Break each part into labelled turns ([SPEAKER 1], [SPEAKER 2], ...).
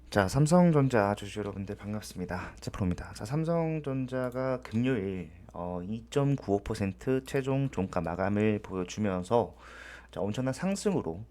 [SPEAKER 1] 자, 삼성전자 주주 여러분들 반갑습니다. 제프로입니다. 자, 삼성전자가 금요일 2.95% 최종 종가 마감을 보여주면서 자, 엄청난 상승으로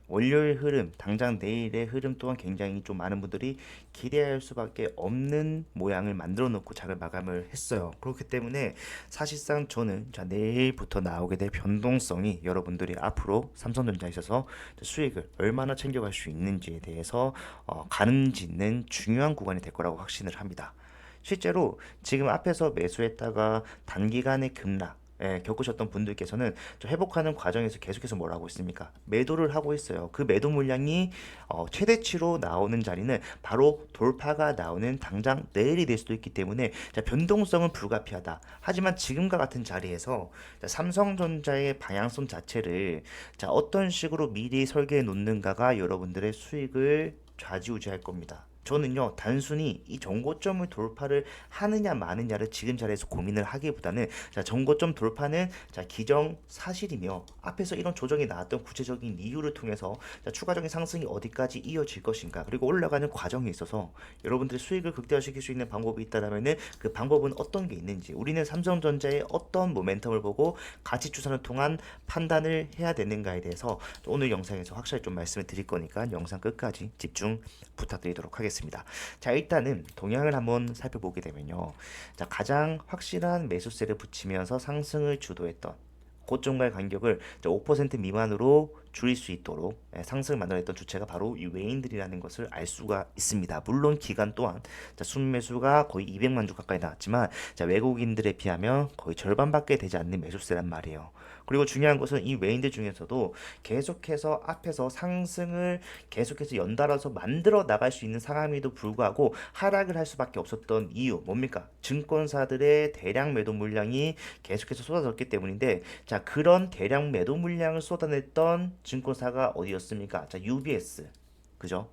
[SPEAKER 1] 월요일 흐름, 당장 내일의 흐름 또한 굉장히 좀 많은 분들이 기대할 수밖에 없는 모양을 만들어 놓고 장을 마감을 했어요. 그렇기 때문에 사실상 저는 자, 내일부터 나오게 될 변동성이 여러분들이 앞으로 삼성전자에 있어서 수익을 얼마나 챙겨갈 수 있는지에 대해서 가늠짓는 중요한 구간이 될 거라고 확신을 합니다. 실제로 지금 앞에서 매수했다가 단기간의 급락 겪으셨던 분들께서는 회복하는 과정에서 계속해서 뭘 하고 있습니까? 매도를 하고 있어요. 그 매도 물량이 최대치로 나오는 자리는 바로 돌파가 나오는 당장 내일이 될 수도 있기 때문에 자, 변동성은 불가피하다. 하지만 지금과 같은 자리에서 자, 삼성전자의 방향성 자체를 자, 어떤 식으로 미리 설계해 놓는가가 여러분들의 수익을 좌지우지할 겁니다. 저는요, 단순히 이 정고점을 돌파를 하느냐 마느냐를 지금 자리에서 고민을 하기보다는 자, 정고점 돌파는 자, 기정사실이며 앞에서 이런 조정이 나왔던 구체적인 이유를 통해서 자, 추가적인 상승이 어디까지 이어질 것인가, 그리고 올라가는 과정에 있어서 여러분들의 수익을 극대화시킬 수 있는 방법이 있다면 그 방법은 어떤 게 있는지, 우리는 삼성전자의 어떤 모멘텀을 보고 가치 추산을 통한 판단을 해야 되는가에 대해서 오늘 영상에서 확실히 좀 말씀을 드릴 거니까 영상 끝까지 집중 부탁드리도록 하겠습니다. 자, 일단은 동향을 한번 살펴보게 되면요. 자, 가장 확실한 매수세를 붙이면서 상승을 주도했던 고점과의 간격을 5% 미만으로 줄일 수 있도록 상승을 만들어냈던 주체가 바로 이 외인들이라는 것을 알 수가 있습니다. 물론 기간 또한 자, 순매수가 거의 200만 주 가까이 나왔지만 자, 외국인들에 비하면 거의 절반밖에 되지 않는 매수세란 말이에요. 그리고 중요한 것은 이 외인들 중에서도 계속해서 앞에서 상승을 계속해서 연달아서 만들어 나갈 수 있는 상황임에도 불구하고 하락을 할 수밖에 없었던 이유 뭡니까? 증권사들의 대량 매도 물량이 계속해서 쏟아졌기 때문인데 자, 그런 대량 매도 물량을 쏟아냈던 증권사가 어디였습니까? 자, UBS. 그죠?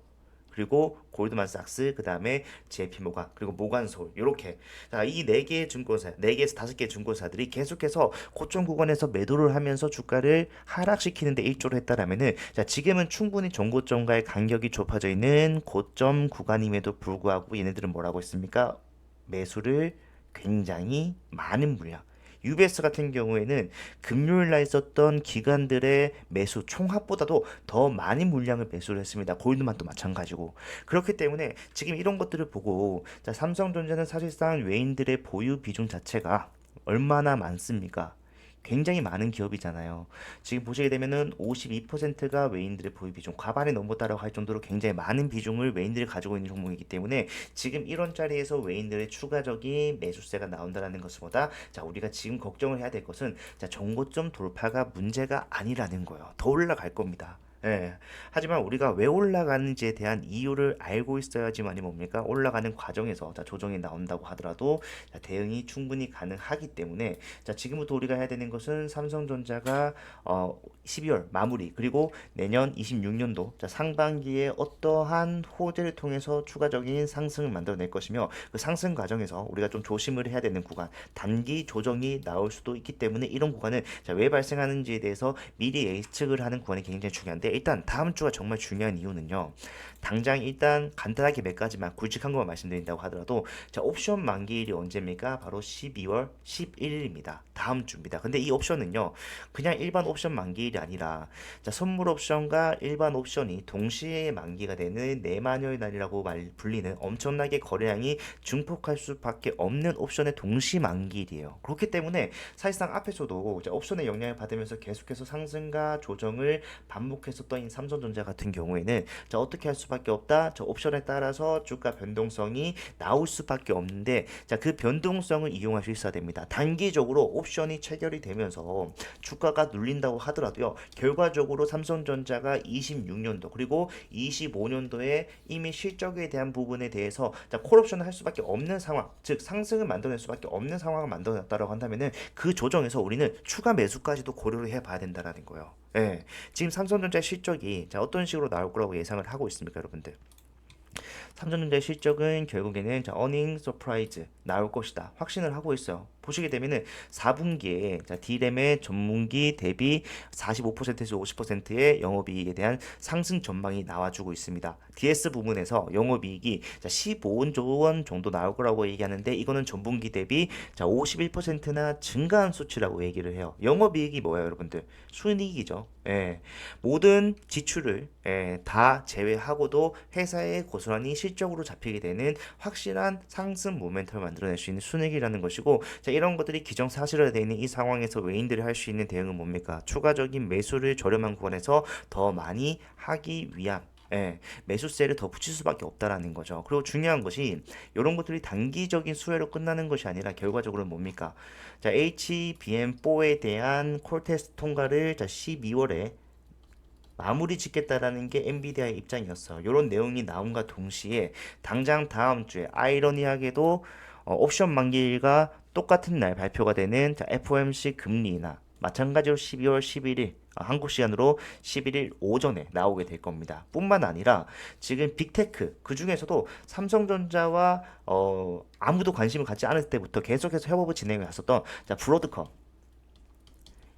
[SPEAKER 1] 그리고 골드만삭스, 그 다음에 JP모간, 그리고 모간솔, 이렇게 이 네 개의 증권사, 네 개에서 다섯 개의 증권사들이 계속해서 고점 구간에서 매도를 하면서 주가를 하락시키는데 일조를 했다라면은 자, 지금은 충분히 전고점과의 간격이 좁혀져 있는 고점 구간임에도 불구하고 얘네들은 뭐라고 했습니까? 매수를 굉장히 많은 물량. UBS 같은 경우에는 금요일 날 있었던 기관들의 매수 총합보다도 더 많은 물량을 매수를 했습니다. 골드만도 마찬가지고. 그렇기 때문에 지금 이런 것들을 보고 자, 삼성전자는 사실상 외인들의 보유 비중 자체가 얼마나 많습니까? 굉장히 많은 기업이잖아요. 지금 보시게 되면은 52%가 외인들의 보유 비중, 과반에 넘었다라고 할 정도로 굉장히 많은 비중을 외인들이 가지고 있는 종목이기 때문에 지금 이런 자리에서 외인들의 추가적인 매수세가 나온다라는 것보다 자, 우리가 지금 걱정을 해야 될 것은 자, 정고점 돌파가 문제가 아니라는 거예요. 더 올라갈 겁니다. 예. 하지만 우리가 왜 올라가는지에 대한 이유를 알고 있어야지만이 뭡니까? 올라가는 과정에서 자, 조정이 나온다고 하더라도 자, 대응이 충분히 가능하기 때문에 자, 지금부터 우리가 해야 되는 것은 삼성전자가 12월 마무리 그리고 내년 26년도 자, 상반기에 어떠한 호재를 통해서 추가적인 상승을 만들어낼 것이며 그 상승 과정에서 우리가 좀 조심을 해야 되는 구간, 단기 조정이 나올 수도 있기 때문에 이런 구간은 자, 왜 발생하는지에 대해서 미리 예측을 하는 구간이 굉장히 중요한데 일단 다음 주가 정말 중요한 이유는요. 당장 일단 간단하게 몇 가지만 굵직한 것만 말씀드린다고 하더라도 자, 옵션 만기일이 언제입니까? 바로 12월 11일입니다. 다음 주입니다. 근데 이 옵션은요. 그냥 일반 옵션 만기일이 아니라 자, 선물 옵션과 일반 옵션이 동시에 만기가 되는 내만여의 날이라고 불리는 엄청나게 거래량이 증폭할 수밖에 없는 옵션의 동시 만기일이에요. 그렇기 때문에 사실상 앞에서도 자, 옵션의 영향을 받으면서 계속해서 상승과 조정을 반복했었던 이 삼성전자 같은 경우에는 자, 어떻게 할 수밖에 없다. 저 옵션에 따라서 주가 변동성이 나올 수밖에 없는데 자, 그 변동성을 이용할 수 있어야 됩니다. 단기적으로 옵션이 체결이 되면서 주가가 눌린다고 하더라도요. 결과적으로 삼성전자가 26년도 그리고 25년도에 이미 실적에 대한 부분에 대해서 자, 콜옵션을 할 수밖에 없는 상황, 즉 상승을 만들어낼 수밖에 없는 상황을 만들어냈다고 한다면은 그 조정에서 우리는 추가 매수까지도 고려를 해봐야 된다라는 거예요. 예. 지금 삼성전자 실적이 자, 어떤 식으로 나올 거라고 예상을 하고 있습니까, 여러분들? 삼성전자의 실적은 결국에는 어닝 서프라이즈 나올 것이다 확신을 하고 있어요. 보시게 되면은 4분기에 D램의 전분기 대비 45%에서 50%의 영업이익에 대한 상승 전망이 나와주고 있습니다. DS 부문에서 영업이익이 15조 원 정도 나올 거라고 얘기하는데 이거는 전분기 대비 51%나 증가한 수치라고 얘기를 해요. 영업이익이 뭐예요, 여러분들? 순이익이죠. 예, 모든 지출을 다 제외하고도 회사의 고스란히 실적으로 잡히게 되는 확실한 상승 모멘텀을 만들어낼 수 있는 순이익이라는 것이고, 자, 이런 것들이 기정사실화되어 있는 이 상황에서 외인들이 할 수 있는 대응은 뭡니까? 추가적인 매수를 저렴한 구간에서 더 많이 하기 위한 매수세를 더 붙일 수밖에 없다라는 거죠. 그리고 중요한 것이 이런 것들이 단기적인 수혜로 끝나는 것이 아니라 결과적으로 뭡니까? 자, HBM4에 대한 콜 테스트 통과를 12월에 마무리 짓겠다라는 게 엔비디아의 입장이었어요. 이런 내용이 나온과 동시에 당장 다음 주에 아이러니하게도 옵션 만기일과 똑같은 날 발표가 되는 FOMC 금리 인하 마찬가지로 12월 11일 한국 시간으로 11일 오전에 나오게 될 겁니다. 뿐만 아니라 지금 빅테크 그 중에서도 삼성전자와 아무도 관심을 갖지 않을 때부터 계속해서 협업을 진행해 왔었던 브로드컴,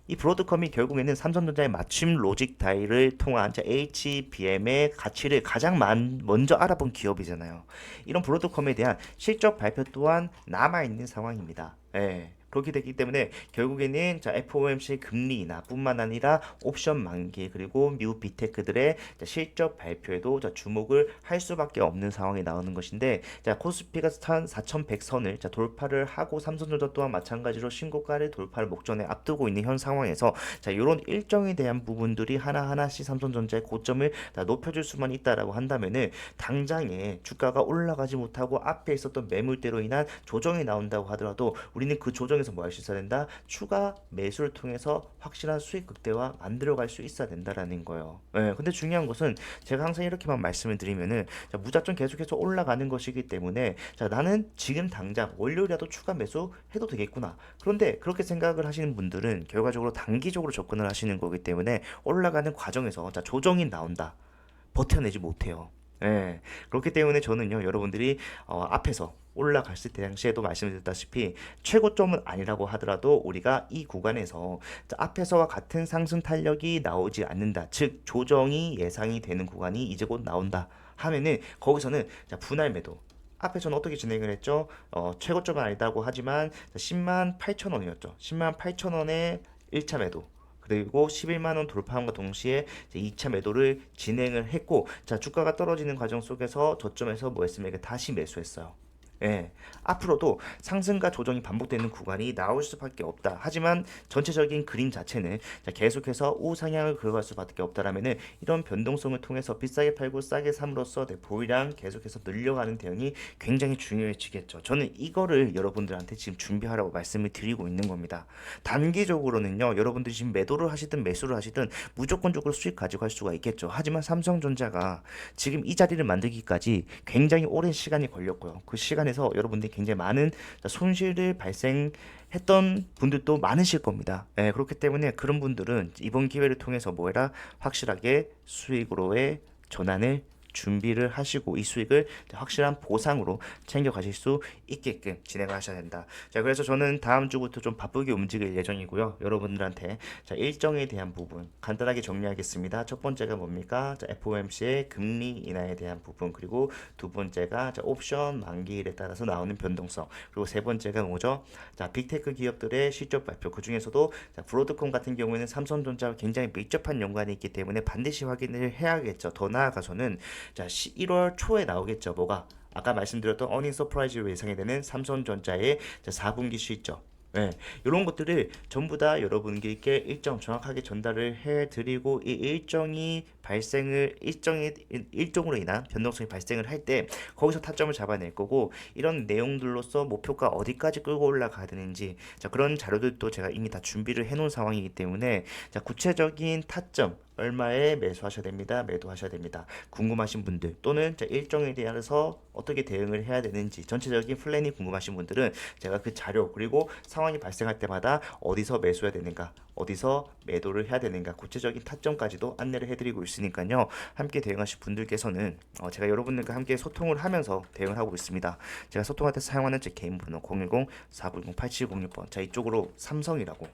[SPEAKER 1] 이 브로드컴이 결국에는 삼성전자의 맞춤 로직 다이를 통한 HBM의 가치를 가장 먼저 알아본 기업이잖아요. 이런 브로드컴에 대한 실적 발표 또한 남아있는 상황입니다. 예. 그렇게 되기 때문에 결국에는 FOMC 금리 인하뿐만 아니라 옵션 만기 그리고 미국 빅테크들의 실적 발표에도 주목을 할 수밖에 없는 상황이 나오는 것인데, 코스피가 4,100선을 돌파를 하고 삼성전자 또한 마찬가지로 신고가를 돌파를 목전에 앞두고 있는 현 상황에서 이런 일정에 대한 부분들이 하나하나씩 삼성전자의 고점을 높여줄 수만 있다라고 한다면은 당장에 주가가 올라가지 못하고 앞에 있었던 매물대로 인한 조정이 나온다고 하더라도 우리는 그 조정 에서 뭐 할 수 있어야 된다? 추가 매수를 통해서 확실한 수익 극대화 만들어갈 수 있어야 된다라는 거예요. 근데 중요한 것은 제가 항상 이렇게만 말씀을 드리면은 무작정 계속해서 올라가는 것이기 때문에 나는 지금 당장 월요일이라도 추가 매수 해도 되겠구나. 그런데 그렇게 생각을 하시는 분들은 결과적으로 단기적으로 접근을 하시는 거기 때문에 올라가는 과정에서 조정이 나온다. 버텨내지 못해요. 그렇기 때문에 저는요, 여러분들이 앞에서 올라갔을 때 당시에도 말씀드렸다시피 최고점은 아니라고 하더라도 우리가 이 구간에서 앞에서와 같은 상승 탄력이 나오지 않는다. 즉 조정이 예상이 되는 구간이 이제 곧 나온다 하면은 거기서는 분할 매도. 앞에서는 어떻게 진행을 했죠? 최고점은 아니다고 하지만 10만 8천 원이었죠. 10만 8천 원에 1차 매도. 그리고 11만 원 돌파함과 동시에 2차 매도를 진행을 했고, 주가가 떨어지는 과정 속에서 저점에서 뭐 했습니까? 다시 매수했어요. 앞으로도 상승과 조정이 반복되는 구간이 나올 수밖에 없다. 하지만 전체적인 그림 자체는 계속해서 우상향을 그어갈 수밖에 없다라면은 이런 변동성을 통해서 비싸게 팔고 싸게 삼으로써 내 보유량 계속해서 늘려가는 대응이 굉장히 중요해지겠죠. 저는 이거를 여러분들한테 지금 준비하라고 말씀을 드리고 있는 겁니다. 단기적으로는요, 여러분들이 지금 매도를 하시든 매수를 하시든 무조건적으로 수익 가져갈 수가 있겠죠. 하지만 삼성전자가 지금 이 자리를 만들기까지 굉장히 오랜 시간이 걸렸고요. 그 시간에서 여러분들이 굉장히 많은 손실을 발생했던 분들도 많으실 겁니다. 그렇기 때문에 그런 분들은 이번 기회를 통해서 뭐해라? 확실하게 수익으로의 전환을 준비를 하시고 이 수익을 확실한 보상으로 챙겨 가실 수 있게끔 진행을 하셔야 된다. 자, 그래서 저는 다음 주부터 좀 바쁘게 움직일 예정이고요. 여러분들한테 일정에 대한 부분 간단하게 정리하겠습니다. 첫 번째가 뭡니까? FOMC의 금리 인하에 대한 부분, 그리고 두 번째가 옵션 만기일에 따라서 나오는 변동성, 그리고 세 번째가 뭐죠? 빅테크 기업들의 실적 발표, 그 중에서도 브로드콤 같은 경우에는 삼성전자와 굉장히 밀접한 연관이 있기 때문에 반드시 확인을 해야겠죠. 더 나아가서는 1월 초에 나오겠죠. 뭐가? 아까 말씀드렸던 어닝 서프라이즈로 예상이 되는 삼성전자의 4분기 실적. 이런 것들을 전부 다 여러분께 일정 정확하게 전달을 해드리고 이 일정으로 인한 변동성이 발생을 할 때 거기서 타점을 잡아낼 거고, 이런 내용들로서 목표가 어디까지 끌고 올라가야 되는지 그런 자료들도 제가 이미 다 준비를 해놓은 상황이기 때문에 구체적인 타점 얼마에 매수하셔야 됩니다. 매도하셔야 됩니다. 궁금하신 분들 또는 일정에 대해서 어떻게 대응을 해야 되는지 전체적인 플랜이 궁금하신 분들은 제가 그 자료 그리고 상황이 발생할 때마다 어디서 매수해야 되는가 어디서 매도를 해야 되는가 구체적인 타점까지도 안내를 해드리고 있으니까요. 함께 대응하실 분들께서는 제가 여러분들과 함께 소통을 하면서 대응을 하고 있습니다. 제가 소통할 때 사용하는 제 개인 번호 010-4910-8706번 자 이쪽으로 삼성이라고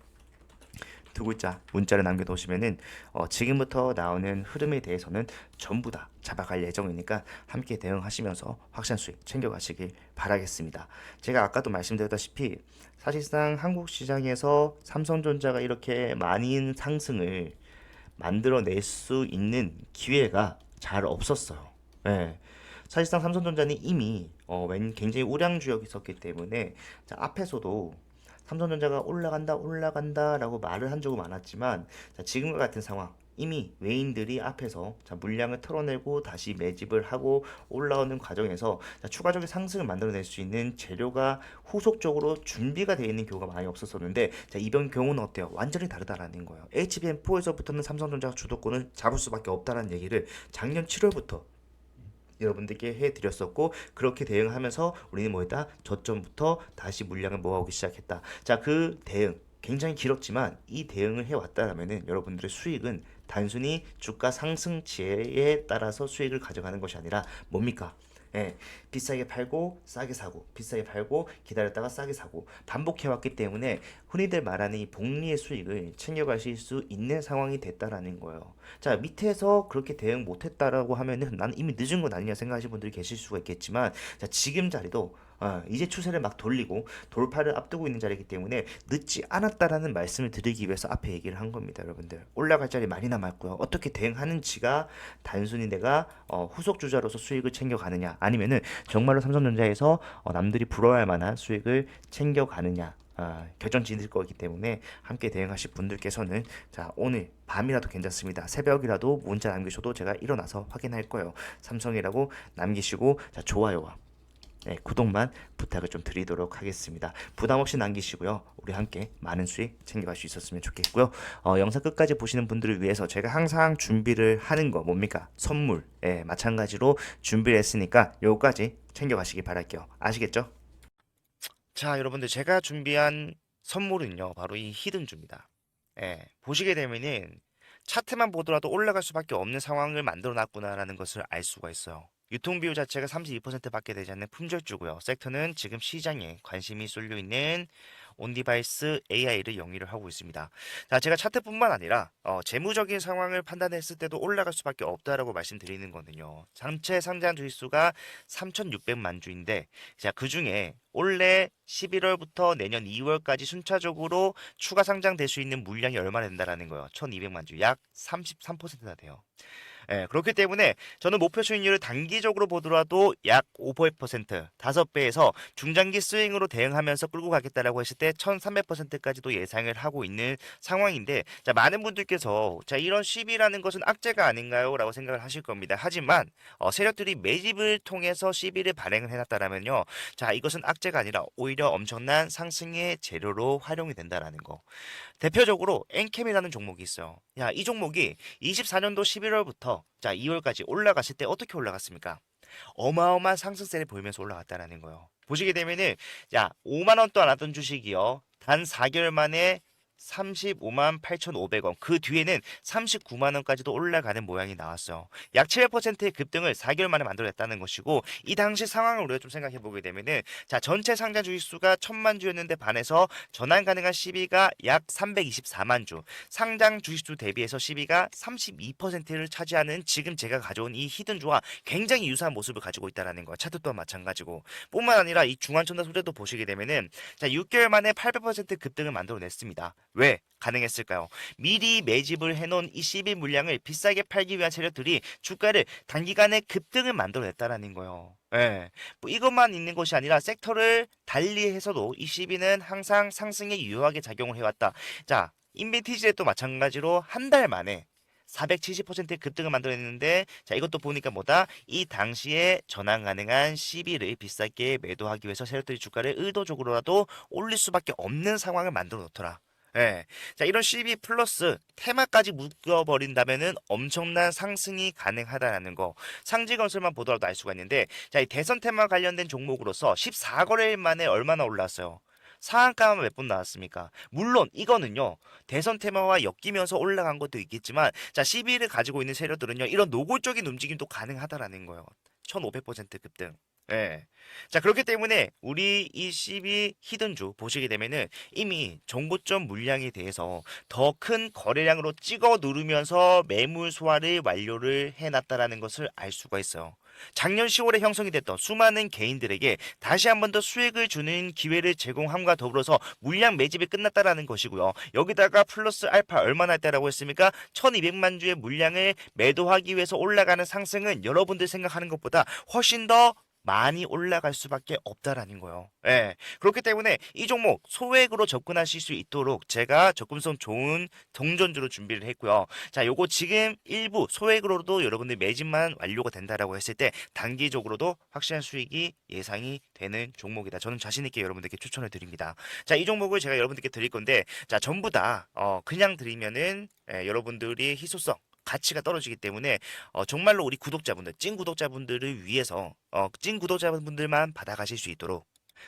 [SPEAKER 1] 두 글자 문자를 남겨놓으시면은 지금부터 나오는 흐름에 대해서는 전부 다 잡아갈 예정이니까 함께 대응하시면서 확실한 수익 챙겨가시길 바라겠습니다. 제가 아까도 말씀드렸다시피 사실상 한국 시장에서 삼성전자가 이렇게 많은 상승을 만들어낼 수 있는 기회가 잘 없었어요. 예. 사실상 삼성전자는 이미 굉장히 우량주역이 있었기 때문에 자, 앞에서도 삼성전자가 올라간다 올라간다라고 말을 한 적은 많았지만 자, 지금과 같은 상황 이미 외인들이 앞에서 자, 물량을 털어내고 다시 매집을 하고 올라오는 과정에서 자, 추가적인 상승을 만들어낼 수 있는 재료가 후속적으로 준비가 되어 있는 경우가 많이 없었었는데 자, 이번 경우는 어때요? 완전히 다르다라는 거예요. HBM4에서부터는 삼성전자가 주도권을 잡을 수밖에 없다는 얘기를 작년 7월부터 여러분들께 해드렸었고 그렇게 대응하면서 우리는 뭐했다? 저점부터 다시 물량을 모아오기 시작했다. 자, 그 대응 굉장히 길었지만 이 대응을 해왔다라면은 여러분들의 수익은 단순히 주가 상승치에 따라서 수익을 가져가는 것이 아니라 뭡니까? 예, 비싸게 팔고 싸게 사고 비싸게 팔고 기다렸다가 싸게 사고 반복해왔기 때문에 흔히들 말하는 이 복리의 수익을 챙겨가실 수 있는 상황이 됐다라는 거예요. 자, 밑에서 그렇게 대응 못했다라고 하면은 나는 이미 늦은 건 아니냐 생각하시는 분들이 계실 수가 있겠지만 자, 지금 자리도 이제 추세를 막 돌리고 돌파를 앞두고 있는 자리이기 때문에 늦지 않았다라는 말씀을 드리기 위해서 앞에 얘기를 한 겁니다, 여러분들. 올라갈 자리 많이 남았고요. 어떻게 대응하는지가 단순히 내가 후속 주자로서 수익을 챙겨가느냐, 아니면은 정말로 삼성전자에서 남들이 부러워할 만한 수익을 챙겨가느냐. 결정지을 거기 때문에 함께 대응하실 분들께서는 자 오늘 밤이라도 괜찮습니다. 새벽이라도 문자 남기셔도 제가 일어나서 확인할 거예요. 삼성이라고 남기시고 자 좋아요와 네, 구독만 부탁을 좀 드리도록 하겠습니다. 부담 없이 남기시고요. 우리 함께 많은 수익 챙겨갈 수 있었으면 좋겠고요. 영상 끝까지 보시는 분들을 위해서 제가 항상 준비를 하는 거 뭡니까? 선물. 예, 마찬가지로 준비를 했으니까 요거까지 챙겨가시기 바랄게요. 아시겠죠? 자, 여러분들 제가 준비한 선물은요. 바로 이 히든주입니다. 예, 보시게 되면은 차트만 보더라도 올라갈 수밖에 없는 상황을 만들어 놨구나라는 것을 알 수가 있어요. 유통 비율 자체가 32%밖에 되지 않는 품절주고요. 섹터는 지금 시장에 관심이 쏠려 있는 온디바이스 AI를 영위를 하고 있습니다. 자, 제가 차트뿐만 아니라 재무적인 상황을 판단했을 때도 올라갈 수밖에 없다라고 말씀드리는 거는요. 전체 상장 주식수가 3,600만 주인데 자, 그중에 올해 11월부터 내년 2월까지 순차적으로 추가 상장될 수 있는 물량이 얼마나 된다라는 거예요. 1,200만 주, 약 33%나 돼요. 예, 그렇기 때문에 저는 목표 수익률을 단기적으로 보더라도 약 5%, 5배에서 중장기 스윙으로 대응하면서 끌고 가겠다라고 했을 때 1300%까지도 예상을 하고 있는 상황인데, 자, 많은 분들께서 자, 이런 시비라는 것은 악재가 아닌가요? 라고 생각을 하실 겁니다. 하지만 세력들이 매집을 통해서 시비를 발행을 해놨다라면요. 자, 이것은 악재가 아니라 오히려 엄청난 상승의 재료로 활용이 된다라는 거. 대표적으로 엔캠이라는 종목이 있어요. 야, 이 종목이 24년도 11월부터 자, 2월까지 올라갔을 때 어떻게 올라갔습니까? 어마어마한 상승세를 보이면서 올라갔다라는 거예요. 보시게 되면은 야, 5만 원도 안 하던 주식이요. 단 4개월 만에 35만 8,500원. 그 뒤에는 39만 원까지도 올라가는 모양이 나왔어요. 약 700%의 급등을 4개월 만에 만들어냈다는 것이고, 이 당시 상황을 우리가 좀 생각해 보게 되면은 자, 전체 상장 주식 수가 1,000만 주였는데 반해서 전환 가능한 시비가 약 324만 주. 상장 주식 수 대비해서 시비가 32%를 차지하는 지금 제가 가져온 이 히든주와 굉장히 유사한 모습을 가지고 있다는 거야. 차트 또한 마찬가지고. 뿐만 아니라 이 중환천사 소재도 보시게 되면은 자, 6개월 만에 800% 급등을 만들어냈습니다. 왜 가능했을까요? 미리 매집을 해놓은 이 CB 물량을 비싸게 팔기 위한 세력들이 주가를 단기간에 급등을 만들어냈다라는 거예요. 예. 뭐 이것만 있는 것이 아니라 섹터를 달리해서도 이 CB는 항상 상승에 유효하게 작용을 해왔다. 자, 인벤티지에도 마찬가지로 한 달 만에 470%의 급등을 만들어냈는데 자 이것도 보니까 뭐다 이 당시에 전환 가능한 CB를 비싸게 매도하기 위해서 세력들이 주가를 의도적으로라도 올릴 수밖에 없는 상황을 만들어 놓더라. 예. 자, 이런 CB 플러스 테마까지 묶어버린다면은 엄청난 상승이 가능하다라는 거. 상지건설만 보더라도 알 수가 있는데, 자, 이 대선 테마 관련된 종목으로서 14거래일 만에 얼마나 올랐어요? 상한가만 몇 분 나왔습니까? 물론 이거는요, 대선 테마와 엮이면서 올라간 것도 있겠지만, 자, CB를 가지고 있는 세력들은요, 이런 노골적인 움직임도 가능하다라는 거예요. 1500% 급등. 예. 자, 그렇기 때문에 우리 이 CB 히든주 보시게 되면은 이미 정고점 물량에 대해서 더 큰 거래량으로 찍어 누르면서 매물 소화를 완료를 해놨다라는 것을 알 수가 있어요. 작년 10월에 형성이 됐던 수많은 개인들에게 다시 한 번 더 수익을 주는 기회를 제공함과 더불어서 물량 매집이 끝났다라는 것이고요. 여기다가 플러스 알파 얼마나 했다라고 했습니까? 1200만 주의 물량을 매도하기 위해서 올라가는 상승은 여러분들 생각하는 것보다 훨씬 더 많이 올라갈 수밖에 없다라는 거예요. 예. 그렇기 때문에 이 종목 소액으로 접근하실 수 있도록 제가 접근성 좋은 동전주로 준비를 했고요. 자, 요거 지금 일부 소액으로도 여러분들 매집만 완료가 된다라고 했을 때 단기적으로도 확실한 수익이 예상이 되는 종목이다. 저는 자신 있게 여러분들께 추천을 드립니다. 자, 이 종목을 제가 여러분들께 드릴 건데, 자, 전부 다 그냥 드리면은 여러분들이 희소성 가치가 떨어지기 때문에 정말로 우리 구독자분들, 찐 구독자분들을 위해서 찐 구독자분들만 받아가실 수 있도록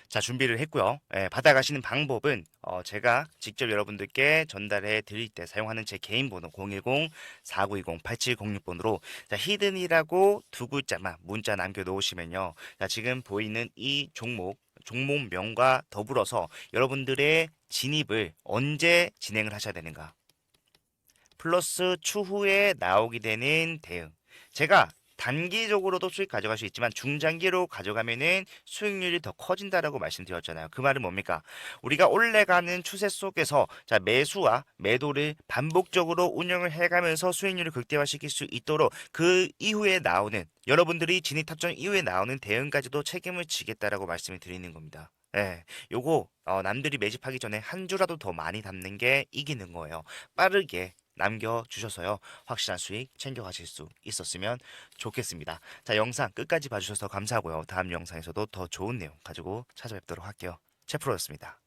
[SPEAKER 1] 자, 준비를 했고요. 예, 받아가시는 방법은 제가 직접 여러분들께 전달해 드릴 때 사용하는 제 개인 번호 010-4920-8706번으로 자, 히든이라고 두 글자만 문자 남겨 놓으시면요. 자, 지금 보이는 이 종목명과 더불어서 여러분들의 진입을 언제 진행을 하셔야 되는가? 플러스 추후에 나오게 되는 대응. 제가 단기적으로도 수익 가져갈 수 있지만 중장기로 가져가면은 수익률이 더 커진다라고 말씀드렸잖아요. 그 말은 뭡니까? 우리가 올라가는 추세 속에서 자, 매수와 매도를 반복적으로 운영을 해가면서 수익률을 극대화시킬 수 있도록 그 이후에 나오는 여러분들이 진입 탑정 이후에 나오는 대응까지도 책임을 지겠다라고 말씀을 드리는 겁니다. 예, 요거 남들이 매집하기 전에 한 주라도 더 많이 담는 게 이기는 거예요. 빠르게 남겨주셔서요. 확실한 수익 챙겨가실 수 있었으면 좋겠습니다. 자, 영상 끝까지 봐주셔서 감사하고요. 다음 영상에서도 더 좋은 내용 가지고 찾아뵙도록 할게요. 채프로였습니다.